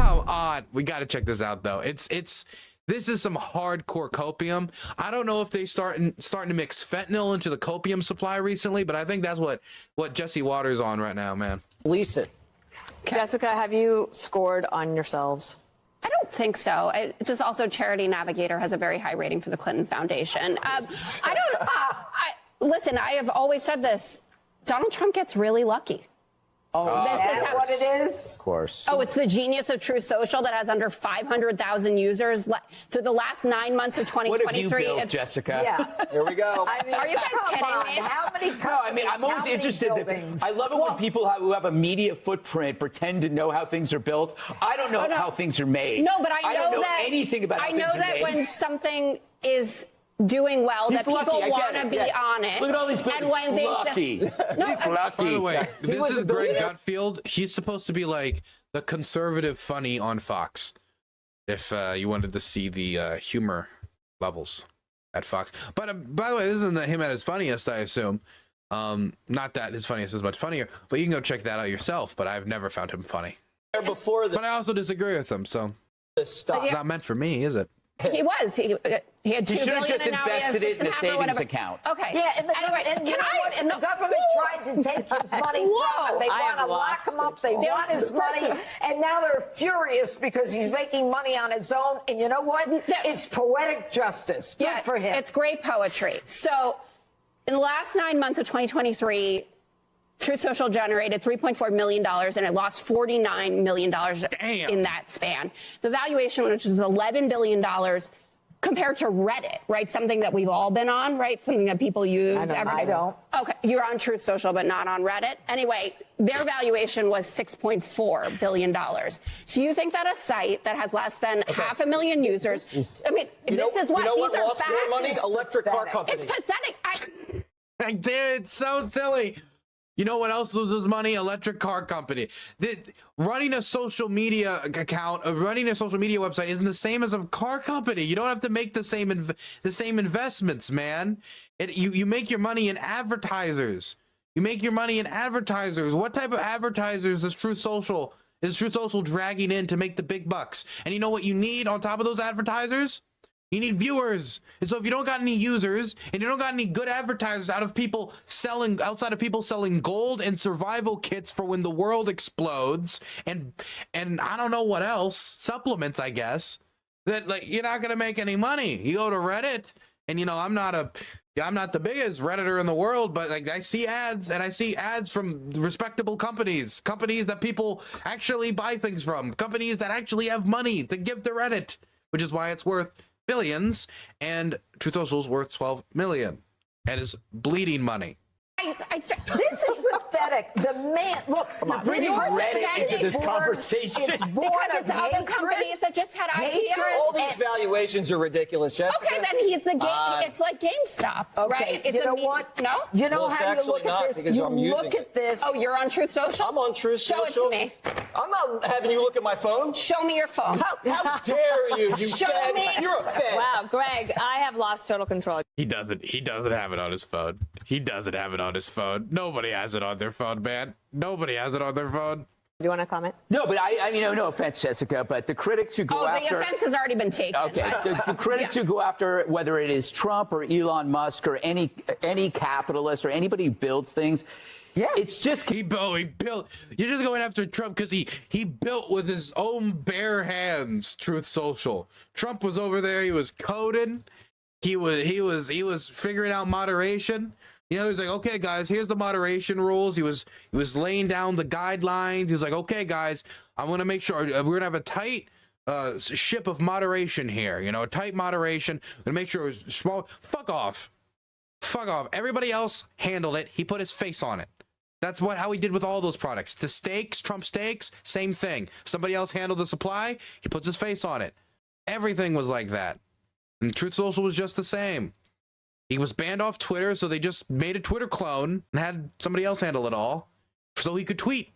Come on. We got to check this out, though. This is some hardcore copium. I don't know if they starting to mix fentanyl into the copium supply recently, but I think that's what Jesse Watters on right now, man. Lisa. Jessica, have you scored on yourselves? I don't think so. Just also Charity Navigator has a very high rating for the Clinton Foundation. Listen, I have always said this. Donald Trump gets really lucky. Oh, this is what it is? Of course. Oh, it's the genius of Truth Social that has under 500,000 users through the last 9 months of 2023. What have you built, Jessica? Yeah. Here we go. I mean, Are you guys kidding me? How many companies, No, I mean, I'm always interested. I love it when people who have a media footprint pretend to know how things are built. I don't know how things are made. No, but I know don't know that anything about how I know things are that made. when something is doing well, that people want to be on it. Look at all these people. And when He's lucky. He's lucky. By the way, this is Greg Gutfeld. He's supposed to be like the conservative funny on Fox. If you wanted to see the humor levels at Fox. But by the way, this isn't him at his funniest, I assume. Not that his funniest is much funnier, but you can go check that out yourself. But I've never found him funny. But I also disagree with him, so it's not meant for me, is it? He was. He had $2 billion just and now he has invested it in a $6.5 or savings whatever. account. Okay. Yeah, and you know what? And the government tried to take his money from him. They want to lock him up. They want his money. And now they're furious because he's making money on his own. And you know what? It's poetic justice. Good for him. It's great poetry. So in the last 9 months of 2023, Truth Social generated $3.4 million, and it lost $49 million in that span. The valuation, which is $11 billion, compared to Reddit, right? Something that we've all been on, right? Something that people use. I don't. Okay, you're on Truth Social, but not on Reddit. Anyway, their valuation was $6.4 billion. So you think that a site that has less than 500,000 users, I mean, this is what these are lost more money? Electric car companies. It's pathetic. It's so silly. You know what else loses money? Electric car company. Running a social media account, running a social media website isn't the same as a car company. You don't have to make the same investments, man. You make your money in advertisers. You make your money in advertisers. What type of advertisers is Truth Social dragging in to make the big bucks? And you know what you need on top of those advertisers? You need viewers. And so if you don't got any users and you don't got any good advertisers outside of people selling gold and survival kits for when the world explodes and I don't know what else, supplements, I guess, that like you're not going to make any money. You go to Reddit and I'm not the biggest Redditor in the world, but like I see ads from respectable companies that people actually buy things from, companies that actually have money to give to Reddit, which is why it's worth billions, and Truth Social's worth 12 million and is bleeding money. This is pathetic. The man, look, bringing Reddit into this conversation. It's born because it's other companies that just had IPOs. All these valuations are ridiculous, Jessica. Okay, then he's the game. It's like GameStop, right? It's you know what? No? You know Well, how you look at this? You look at this. Oh, you're on Truth Social? I'm on Truth Show Social. it to me. I'm not having you look at my phone. Show me your phone. How dare you? You Show fed. me. You're a fed. Wow, Greg, I have lost total control. He doesn't have it on his phone. He doesn't have it on his phone. Nobody has it on their phone, man. Nobody has it on their phone. Do you want to comment? No, but I mean, no offense, Jessica, but the critics who go after... the offense has already been taken. Okay, the critics who go after, whether it is Trump or Elon Musk or any capitalist or anybody who builds things, it's just... He built. You're just going after Trump because he built with his own bare hands Truth Social. Trump was over there. He was coding. He was figuring out moderation. He was like, okay, guys, here's the moderation rules. He was laying down the guidelines. He was like, okay, guys, I'm going to make sure we're going to have a tight ship of moderation here. A tight moderation. We're going to make sure it's small. Fuck off. Everybody else handled it. He put his face on it. That's how he did with all those products. The steaks, Trump steaks, same thing. Somebody else handled the supply. He puts his face on it. Everything was like that. And Truth Social was just the same. He was banned off Twitter, so they just made a Twitter clone and had somebody else handle it all so he could tweet.